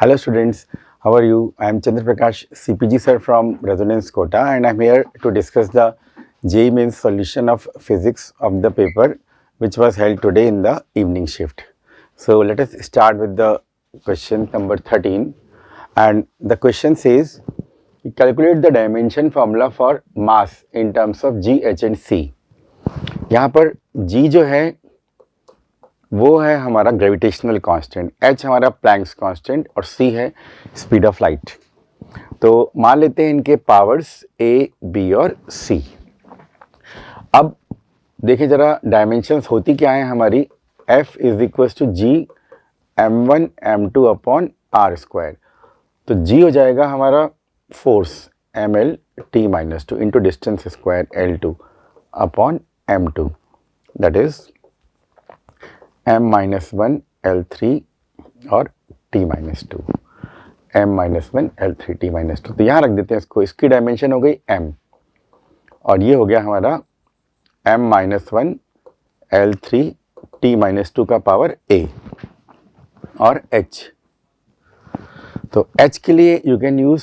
Hello students, how are you? I am Chandra Prakash, CPG sir from Resonance Kota, and I am here to discuss the JEE Mains solution of physics of the paper which was held today in the evening shift. So let us start with the question number 13, and the question says calculate the dimension formula for mass in terms of G, H and C. यहाँ पर G जो है वो है हमारा gravitational constant, H हमारा Planck's constant और C है स्पीड ऑफ लाइट। तो मान लेते हैं इनके पावर्स A, B और C। अब देखिए जरा डायमेंशंस होती क्या है हमारी, F is equal to G m1 m2 upon R square. तो G हो जाएगा हमारा force ml t minus two into distance square L2 upon m2, that is m minus one L3 और t minus two, m minus one L3 t minus two. तो यहाँ रख देते हैं इसको, इसकी डायमेंशन हो गई m और ये हो गया हमारा m minus one L3 t minus two का पावर a और h। तो h के लिए you can use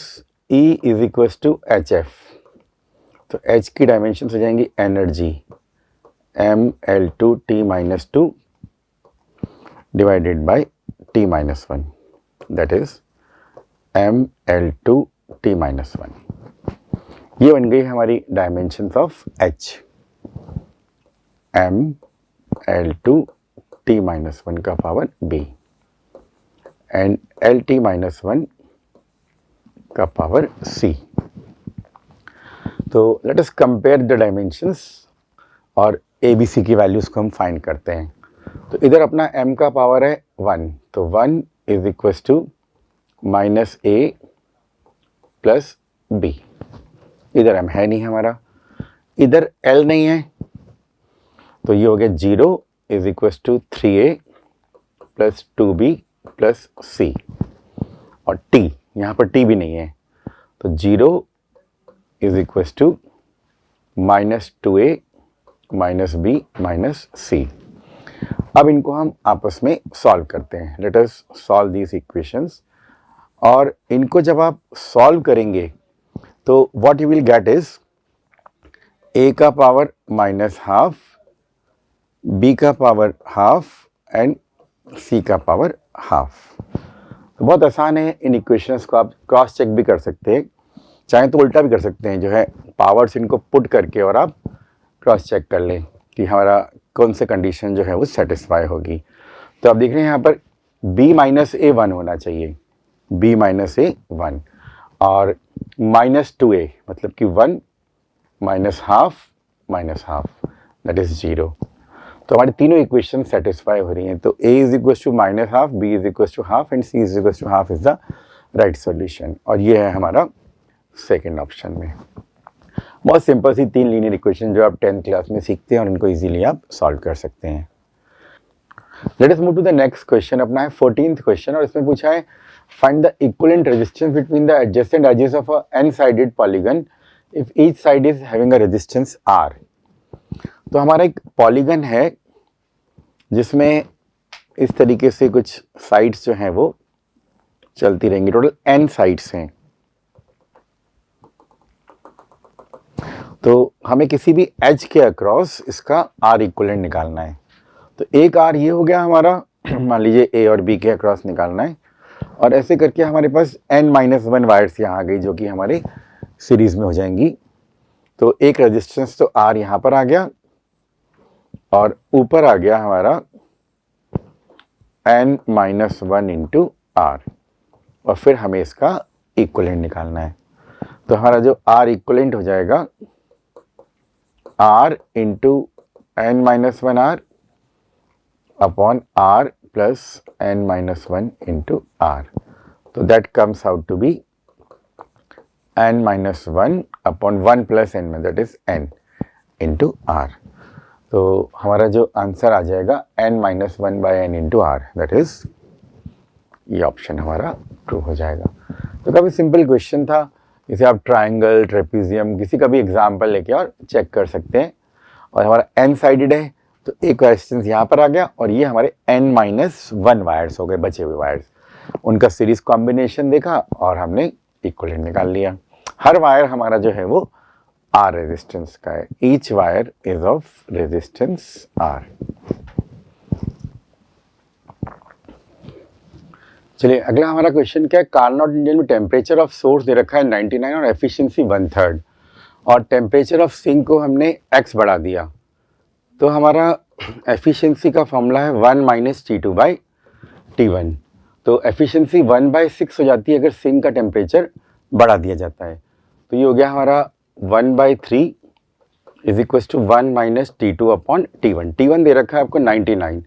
E is equal to H F. तो h की डायमेंशन हो जाएंगी energy ml2 t minus two divided by t minus 1, that is ml2 t minus 1। ये बन गई हमारी dimensions of h, ml2 t minus 1 का power b and lt minus 1 का पावर c। तो let us compare the dimensions और abc की values को हम फाइंड करते हैं। तो इधर अपना m का पावर है 1, तो 1 is equal to minus a plus b। इधर m है नहीं हमारा, इधर l नहीं है, तो ये हो गया 0 is equal to 3a plus 2b plus c और t, यहाँ पर t भी नहीं है, तो 0 is equal to minus 2a minus b minus c। अब इनको हम आपस में सॉल्व करते हैं। Let us solve these equations. और इनको जब आप सॉल्व करेंगे तो what you will get is a का पावर माइनस हाफ, b का पावर हाफ एंड c का पावर हाफ। तो बहुत आसान है, इन इक्वेशंस को आप क्रॉस चेक भी कर सकते हैं, चाहे तो उल्टा भी कर सकते हैं, जो है पावर्स इनको पुट करके और आप क्रॉस चेक कर लें कि हमारा कौन से कंडीशन जो है वो सेटिस्फाई होगी। तो आप देख रहे हैं यहाँ पर b माइनस ए 1 होना चाहिए, b माइनस ए 1 और माइनस 2a मतलब कि 1 माइनस हाफ दैट इज 0। तो हमारी तीनों इक्वेशन सेटिस्फाई हो रही हैं। तो a is equal to minus half, b is equal to half and c is equal to half is the right solution. और ये है हमारा सेकेंड ऑप्शन में। बहुत सिंपल सी 3 लीनियर इक्वेशन जो आप 10th क्लास में सीखते हैं और इनको इजीली आप सॉल्व कर सकते हैं। Let us move to the next question, अपना है 14th क्वेश्चन और इसमें पूछा है find the equivalent resistance between the adjacent edges of a n sided polygon if each side is having a resistance r। तो हमारा एक पॉलीगन है जिसमें इस तरीके से कुछ साइड्स जो हैं वो चलती रहेंगी, टोटल n साइड्स हैं। तो हमें किसी भी एज के अक्रॉस इसका आर इक्विवेलेंट निकालना है। तो एक आर ये हो गया हमारा, मान लीजिए ए और बी के अक्रॉस निकालना है, और ऐसे करके हमारे पास n-1 वायर्स यहाँ आ गई जो कि हमारे सीरीज में हो जाएंगी। तो एक रेजिस्टेंस तो आर यहाँ पर आ गया और ऊपर आ गया हमारा n-1 इंटू आर, और फिर हमें इसका इक्विवेलेंट निकालना है। तो हमारा जो आर इक्विवेलेंट हो जाएगा r into n-1 r upon r plus n-1 into r। तो that comes out to be n-1 upon 1 plus n, that is n into r। तो हमारा जो आंसर आ जाएगा n-1 by n into r, that is ये option हमारा true हो जाएगा। तो काफ़ी सिंपल क्वेश्चन था, इसे आप ट्रायंगल, ट्रेपीजियम किसी का भी एग्जाम्पल लेके और चेक कर सकते हैं। और हमारा n साइडेड है तो एक रेजिस्टेंस यहाँ पर आ गया और ये हमारे n-1 वायर्स हो गए, बचे हुए वायर्स। उनका सीरीज कॉम्बिनेशन देखा और हमने इक्विवेलेंट निकाल लिया। हर वायर हमारा जो है वो आर रेजिस्टेंस का है, each wire is of resistance R. चलिए अगला हमारा क्वेश्चन क्या है, कार्नोट इंजन में टेम्परेचर ऑफ सोर्स दे रखा है 99 और एफिशिएंसी 1/3 और टेम्परेचर ऑफ सिंक को हमने x बढ़ा दिया। तो हमारा एफिशिएंसी का फॉर्मूला है 1 - T2/T1। तो एफिशिएंसी 1/6 हो जाती है अगर सिंक का टेम्परेचर बढ़ा दिया जाता है। तो ये हो गया हमारा 1/3 is equal to 1 - T2/T1। T1 दे रखा है आपको 99,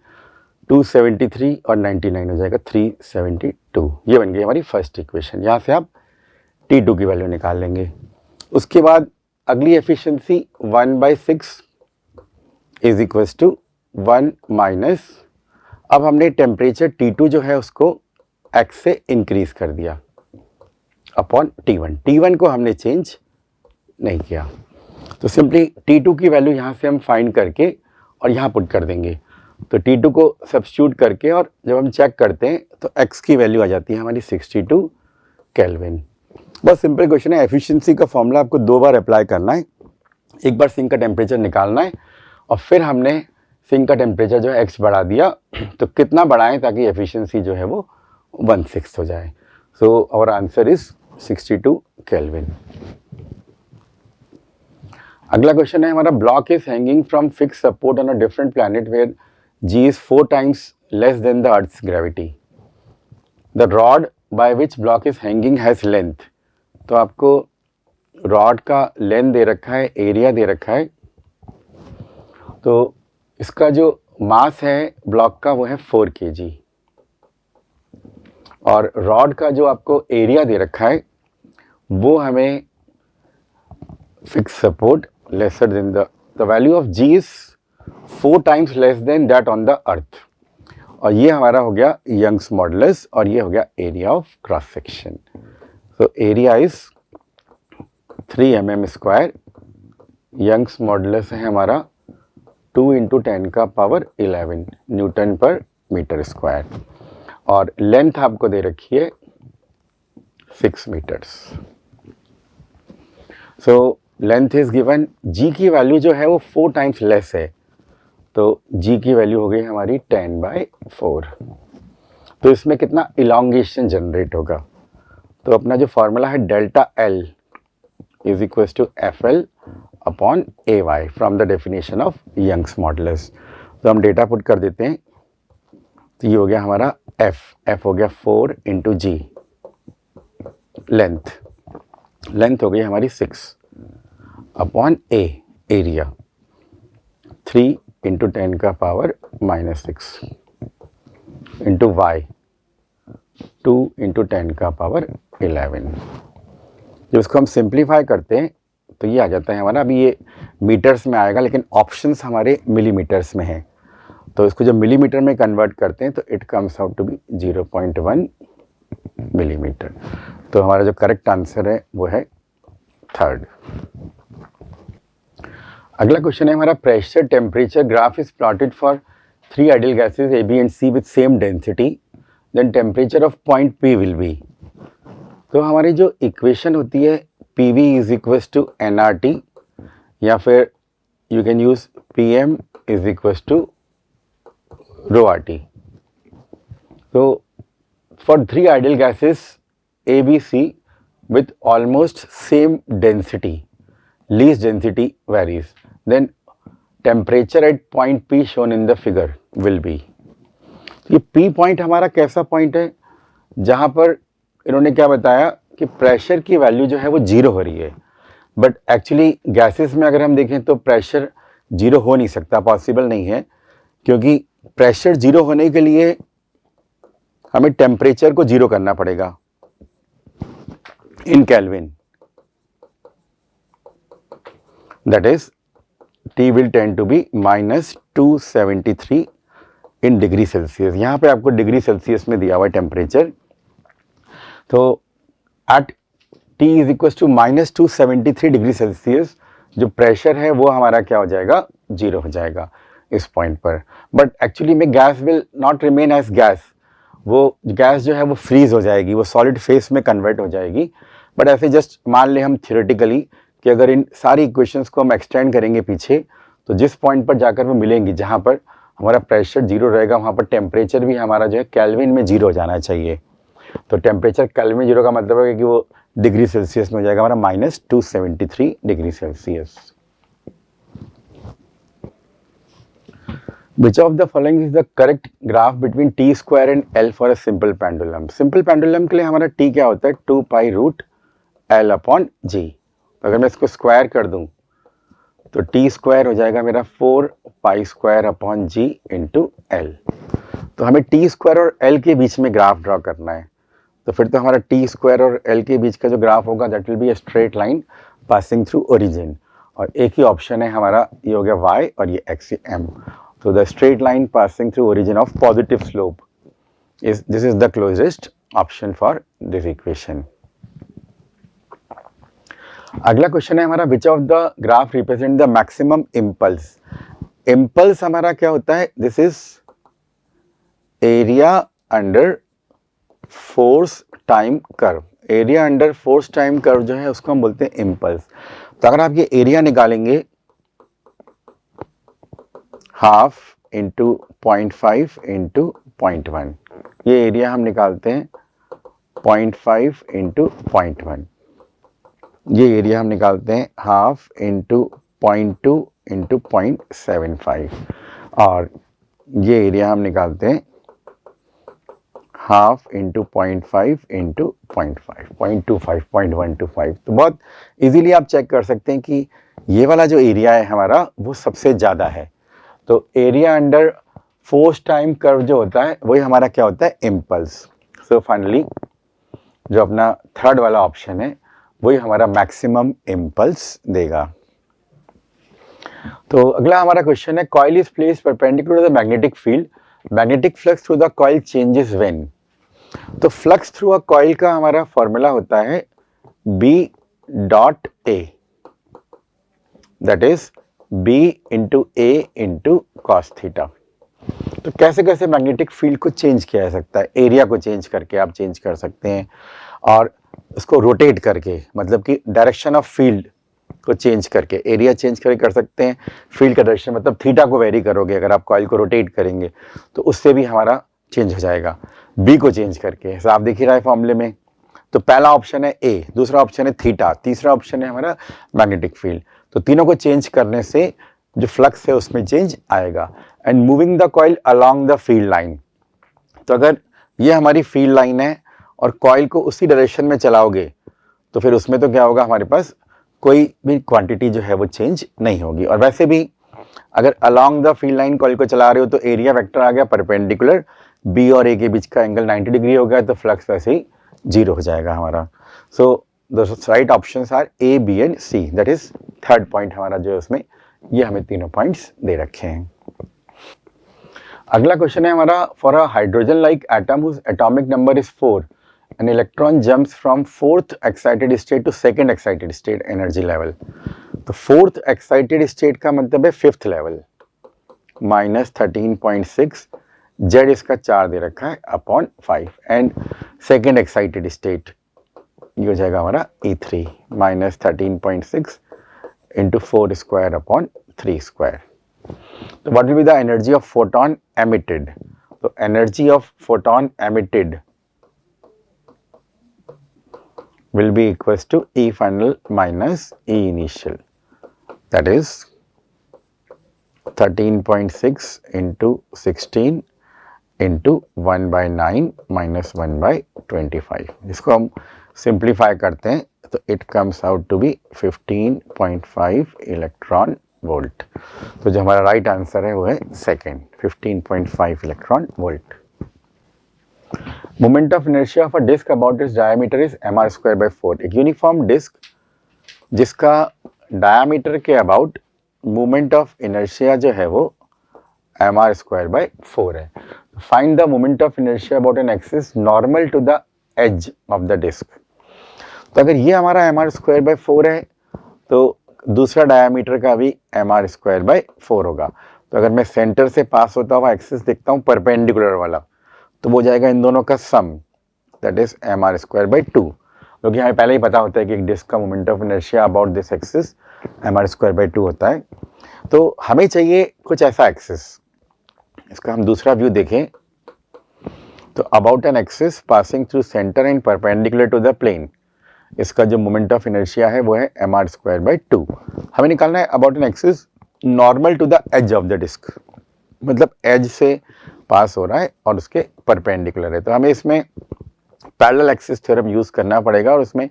273 और 99 हो जाएगा 372। ये बन गई हमारी फर्स्ट इक्वेशन। यहाँ से आप T2 की वैल्यू निकाल लेंगे। उसके बाद अगली efficiency 1/6 is equal to 1 minus, अब हमने टेम्परेचर T2 जो है उसको x से इंक्रीज कर दिया अपॉन T1। T1 को हमने चेंज नहीं किया। तो सिंपली T2 की वैल्यू यहाँ से हम फाइंड करके और यहाँ पुट कर देंगे। तो T2 को सब्स्टिट्यूट करके और जब हम चेक करते हैं तो x की वैल्यू आ जाती है हमारी 62 केल्विन। बहुत सिंपल क्वेश्चन है। एफिशिएंसी का फॉर्मूला आपको 2 बार अप्लाई करना है। एक बार सिंक का टेम्परेचर निकालना है और फिर हमने सिंक का टेम्परेचर जो है x बढ़ा दिया। तो कितना बढ़ाएं ताकि एफिशिएंसी जो है वो 1/6 हो जाए। So our answer is 62 kelvin. अगला क्वेश्चन है हमारा, block is hanging from fix support on a different planet where g is 4 times less than the earth's gravity. The rod by which block is hanging has length. तो आपको rod का length दे रखा है, area दे रखा है। तो इसका जो मास है ब्लॉक का वो है 4 kg और रॉड का जो आपको एरिया दे रखा है वो हमें fix support lesser than the value of g is 4 times less than that on the earth। और ये हमारा हो गया यंग्स मॉडुलस और ये हो गया एरिया ऑफ क्रॉस सेक्शन। तो area is 3 mm², Young's modulus है हमारा 2 × 10⁻11 न्यूटन पर मीटर स्क्वायर और लेंथ आपको दे रखी है 6 metres. So length is given, g की वैल्यू जो है वो 4 टाइम्स लेस है। तो g की वैल्यू हो गई हमारी 10/4। तो इसमें कितना इलॉन्गेशन जनरेट होगा। तो अपना जो फॉर्मूला है delta L is equal to FL upon AY from the definition of Young's modulus. तो हम डेटा पुट कर देते हैं। तो ये हो गया हमारा F हो गया 4 × G, लेंथ हो गई हमारी 6 upon A area 3 × 10⁻⁻6 into y 2 × 10⁻11। जब इसको हम सिंप्लीफाई करते हैं तो ये आ जाता है हमारा, अभी ये मीटर्स में आएगा लेकिन ऑप्शंस हमारे मिलीमीटर्स में हैं। तो इसको जब मिलीमीटर में कन्वर्ट करते हैं तो it comes out to be 0.1 millimetre. तो हमारा जो करेक्ट आंसर है वो है 3rd। अगला क्वेश्चन है हमारा, pressure temperature graph is plotted for 3 ideal gases A, B and C with same density, then temperature of point P will be. तो हमारी जो इक्वेशन होती है PV is equal to nRT या फिर you can use PM is equal to ρRT। तो for 3 ideal gases A, B, C with almost same density, least density varies, then temperature at point P shown in the figure will be। ये P point हमारा कैसा point है जहाँ पर इन्होंने क्या बताया कि प्रेशर की वैल्यू जो है वो 0 हो रही है। बट एक्चुअली गैसेस में अगर हम देखें तो प्रेशर 0 हो नहीं सकता, पॉसिबल नहीं है, क्योंकि प्रेशर 0 होने के लिए हमें टेम्परेचर को 0 करना पड़ेगा in Kelvin, that is T will tend to be -273 in degree Celsius. यहाँ पे आपको डिग्री सेल्सियस में दिया हुआ है टेम्परेचर। तो at T is equal to -273 degree Celsius जो प्रेशर है वो हमारा क्या हो जाएगा, 0 हो जाएगा इस पॉइंट पर। बट एक्चुअली में gas will not remain as gas, वो गैस जो है वो फ्रीज हो जाएगी, वो सॉलिड फेस में कन्वर्ट हो जाएगी। बट ऐसे जस्ट मान ले हम थियोरेटिकली कि अगर इन सारी इक्वेशंस को हम एक्सटेंड करेंगे पीछे, तो जिस पॉइंट पर जाकर वो मिलेंगी, जहाँ पर हमारा प्रेशर जीरो रहेगा, वहाँ पर टेम्परेचर भी हमारा जो है केल्विन में जीरो हो जाना चाहिए। तो टेम्परेचर केल्विन में जीरो का मतलब है कि वो डिग्री सेल्सियस में हो जाएगा हमारा -273 degree Celsius. Which of the following is the correct graph between t square and L for a simple pendulum? Simple pendulum के लिए हमारा t क्या होता है? 2 pi root L upon G। अगर मैं इसको स्क्वायर कर दूं तो t स्क्वायर हो जाएगा मेरा 4 pi square upon G into L। तो हमें t स्क्वायर और L के बीच में ग्राफ ड्रॉ करना है। तो फिर तो हमारा t स्क्वायर और L के बीच का जो ग्राफ होगा that will be a straight line passing through origin. और एक ही ऑप्शन है हमारा, ये हो गया y और ये x m। So the straight line passing through origin of positive slope is the closest option for this equation. अगला क्वेश्चन है हमारा, which of the graph represent the maximum impulse? Impulse हमारा क्या होता है? This is area under force time curve. Area under force time curve जो है उसको हम बोलते हैं impulse. तो अगर आप ये एरिया निकालेंगे हाफ इंटू 0.5 इंटू 0.1, ये एरिया हम निकालते हैं 0.5 इंटू 0.1, ये एरिया हम निकालते हैं हाफ इंटू 0.2 इंटू 0.75, और ये एरिया हम निकालते हैं हाफ इंटू 0.5 इंटू 0.5, 0.25, 0.125। तो बहुत इजीली आप चेक कर सकते हैं कि ये वाला जो एरिया है हमारा वो सबसे ज़्यादा है। तो area under force time curve जो होता है वही हमारा क्या होता है? इम्पल्स। सो फाइनली जो अपना थर्ड वाला ऑप्शन है वही हमारा मैक्सिमम इम्पल्स देगा। तो अगला हमारा क्वेश्चन है, coil is placed perpendicular to the magnetic field, magnetic flux through the coil changes when. तो फ्लक्स थ्रू अ कॉइल का हमारा फॉर्मूला होता है B dot A, that is B into A into cos theta. तो कैसे कैसे magnetic field को change किया जा सकता है? एरिया को चेंज करके आप चेंज कर सकते हैं, और उसको रोटेट करके, मतलब कि डायरेक्शन ऑफ फील्ड को चेंज करके, एरिया चेंज करके कर सकते हैं। फील्ड का डायरेक्शन मतलब थीटा को वेरी करोगे, अगर आप कॉइल को रोटेट करेंगे तो उससे भी हमारा चेंज हो जाएगा। बी को चेंज करके, आप देख ही रहा है फॉर्मूले में। तो पहला ऑप्शन है ए, दूसरा ऑप्शन है थीटा, तीसरा ऑप्शन है हमारा मैग्नेटिक फील्ड। तो तीनों को चेंज करने से जो फ्लक्स है उसमें चेंज आएगा। And moving the coil along the field line, तो अगर ये हमारी फील्ड लाइन है और कॉइल को उसी डायरेक्शन में चलाओगे तो फिर उसमें तो क्या होगा, हमारे पास कोई भी क्वांटिटी जो है वो चेंज नहीं होगी। और वैसे भी अगर along the field line coil को चला रहे हो तो एरिया वेक्टर आ गया परपेंडिकुलर, बी और ए के बीच का एंगल 90 डिग्री हो गया, तो फ्लक्स वैसे ही जीरो हो जाएगा हमारा। So the right options are A, B and C, that is third point हमारा जो है उसमें ये हमें तीनों पॉइंट्स दे रखे हैं। अगला क्वेश्चन है हमारा, for a hydrogen like atom whose atomic number is 4, an electron jumps from fourth excited state to second excited state energy level. तो फोर्थ एक्साइटेड स्टेट का मतलब है फिफ्थ लेवल, -13.6, जेड इसका 4 दे रखा है upon 5, and second excited state ये हो जाएगा हमारा E3, -13.6 into 4 square upon 3 square. तो what will be the energy of photon emitted? तो energy of photon emitted will be equals to E final minus E initial, that is 13.6 into 16 into 1/9 minus 1/25। इसको हम simplify करते हैं तो it comes out to be 15.5 electron volt. तो जो हमारा right answer है वो है second, 15.5 electron volt. Moment of inertia of a disc about its diameter is mr²/4। एक यूनिफॉर्म डिस्क जिसका डायमीटर के अबाउट मोमेंट ऑफ इनर्शिया जो है वो mr²/4 है। Find the moment of inertia about an axis normal to the edge of the disc. तो अगर ये हमारा mr²/4 है तो दूसरा डायमीटर का भी mr²/4 होगा। तो अगर मैं सेंटर से पास होता हुआ एक्सिस देखता हूँ परपेंडिकुलर वाला, तो वो हो जाएगा इन दोनों का सम, दैट इज mr²/2, क्योंकि हमें पहले ही पता होता है कि एक डिस्क का moment of inertia about this axis mr²/2 होता है। तो हमें चाहिए कुछ ऐसा एक्सिस, इसका हम दूसरा व्यू देखें तो about an axis passing through centre and perpendicular to the plane, इसका जो मोमेंट ऑफ इनर्शिया है वो है mr²/2। हमें निकालना है about an axis normal to the edge of the disc, मतलब एज से पास हो रहा है और उसके परपेंडिकुलर है। तो हमें इसमें पैरेलल एक्सिस थ्योरम यूज करना पड़ेगा और उसमें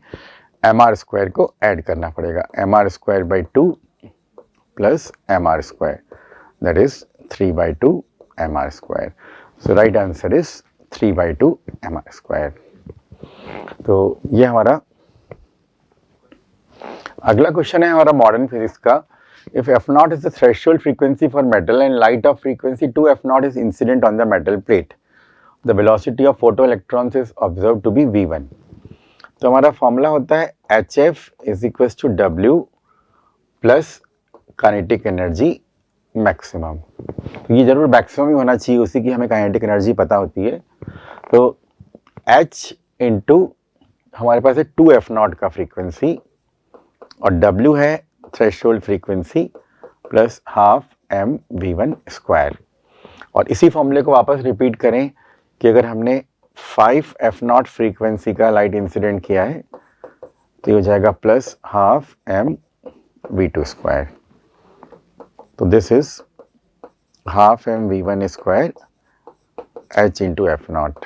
mr² को ऐड करना पड़ेगा, mr²/2 plus mr², that is 3/2 mr²। So right answer is 3/2 mr²। तो ये हमारा अगला क्वेश्चन है हमारा मॉडर्न फिजिक्स का। If f0 is the threshold frequency for metal and light of frequency 2 f0 is incident on the metal plate, the velocity of photoelectrons is observed to be v1। तो हमारा formula होता है hf is equals to w plus kinetic energy maximum. तो ये जरूर maximum ही होना चाहिए, उसी की हमें काइनेटिक एनर्जी पता होती है। तो h इंटू हमारे पास है 2f0 का फ्रीक्वेंसी और w है threshold frequency plus half mv1²। और इसी फॉर्मूले को वापस रिपीट करें कि अगर हमने 5f0 फ्रीक्वेंसी का लाइट इंसिडेंट किया है तो ये हो जाएगा प्लस हाफ mv2²। तो this is half mv1² h into f0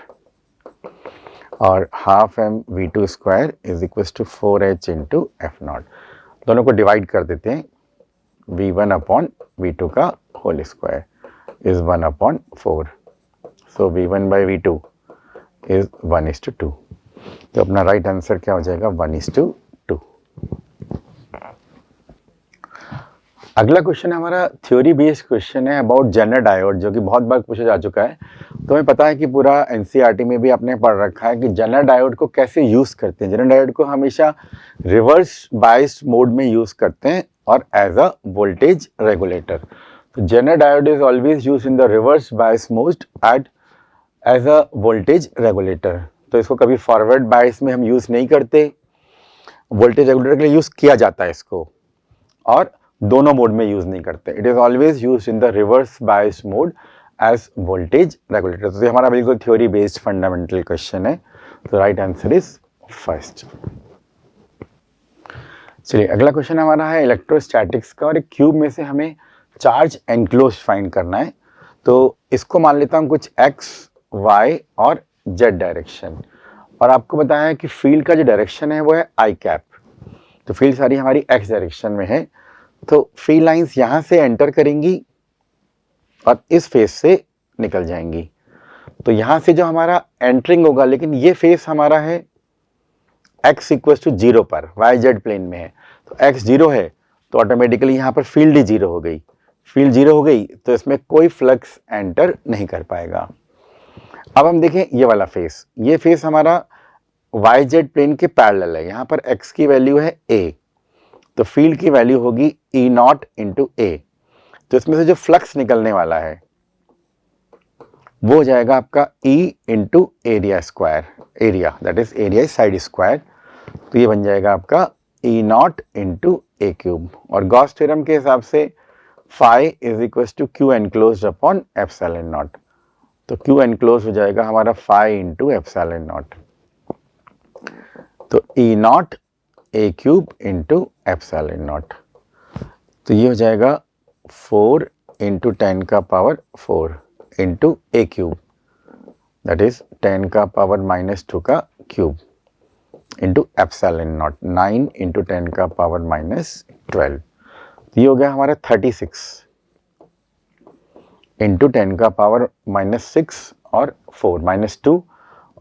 और half mv2² is equal to 4h into f0। दोनों को डिवाइड कर देते हैं, v1/v2 का whole square is 1/4, so v1/v2 is 1:2। तो अपना राइट आंसर क्या हो जाएगा 1:2। अगला क्वेश्चन हमारा थ्योरी बेस्ड क्वेश्चन है अबाउट जेनर डायोड, जो कि बहुत बार पूछा जा चुका है। तो हमें पता है कि पूरा एनसीईआरटी में भी आपने पढ़ रखा है कि जेनर डायोड को कैसे यूज करते हैं। जेनर डायोड को हमेशा रिवर्स बायस्ड मोड में यूज करते हैं और एज अ वोल्टेज रेगुलेटर। तो Zener diode is always use in the reverse bias mode at as a voltage regulator. तो इसको कभी फॉरवर्ड बायस में हम यूज नहीं करते, वोल्टेज रेगुलेटर के लिए यूज किया जाता है इसको, और दोनों मोड में यूज नहीं करते। It is always use in the reverse bias mode as voltage regulator. तो ये हमारा बिल्कुल थ्योरी बेस्ड फंडामेंटल क्वेश्चन है। तो राइट आंसर इज फर्स्ट। चलिए अगला क्वेश्चन हमारा है इलेक्ट्रोस्टैटिक्स का, और एक क्यूब में से हमें चार्ज एनक्लोज फाइंड करना है। तो इसको मान लेता हूँ कुछ x, y और z डायरेक्शन, और आपको बताया है कि फील्ड का जो डायरेक्शन है वो है आई कैप। तो फील्ड सारी हमारी x डायरेक्शन में है, तो फील्ड लाइंस यहां से एंटर करेंगी और इस फेस से निकल जाएंगी। तो यहां से जो हमारा एंटरिंग होगा, लेकिन ये फेस हमारा है x = 0 पर, yz प्लेन में है। तो x 0 है तो ऑटोमेटिकली यहाँ पर फील्ड ही 0 हो गई। फील्ड 0 हो गई तो इसमें कोई फ्लक्स एंटर नहीं कर पाएगा। अब हम देखें ये वाला फेस, ये फेस हमारा yz प्लेन के पैरेलल है। यहाँ पर x की वैल्यू है a, तो फील्ड की वैल्यू होगी E0 × A। तो इसमें से जो फ्लक्स निकलने वाला है वो हो जाएगा आपका E × area square, area that is area side square. तो ये बन जाएगा आपका E0 × A³। और गॉस थ्योरम के हिसाब से phi = Q enclosed upon ε0। तो Q enclosed हो जाएगा हमारा phi × ε0। तो E0 A³ × ε0। तो ये हो जाएगा 4 × 10⁻⁴ × A³ दैट इज 10⁻⁻2 का क्यूब इंटू ε0, 9 × 10⁻⁻12। तो ये हो गया हमारा 36 × 10⁻⁻6 और 4 -2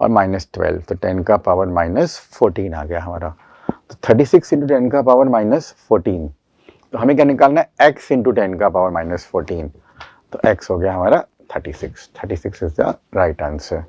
और -12, तो 10⁻⁻14 आ गया हमारा। तो 36 × 10⁻⁻14। तो हमें क्या निकालना है x × 10⁻⁻14। तो x हो गया हमारा 36। 36 इज द राइट आंसर।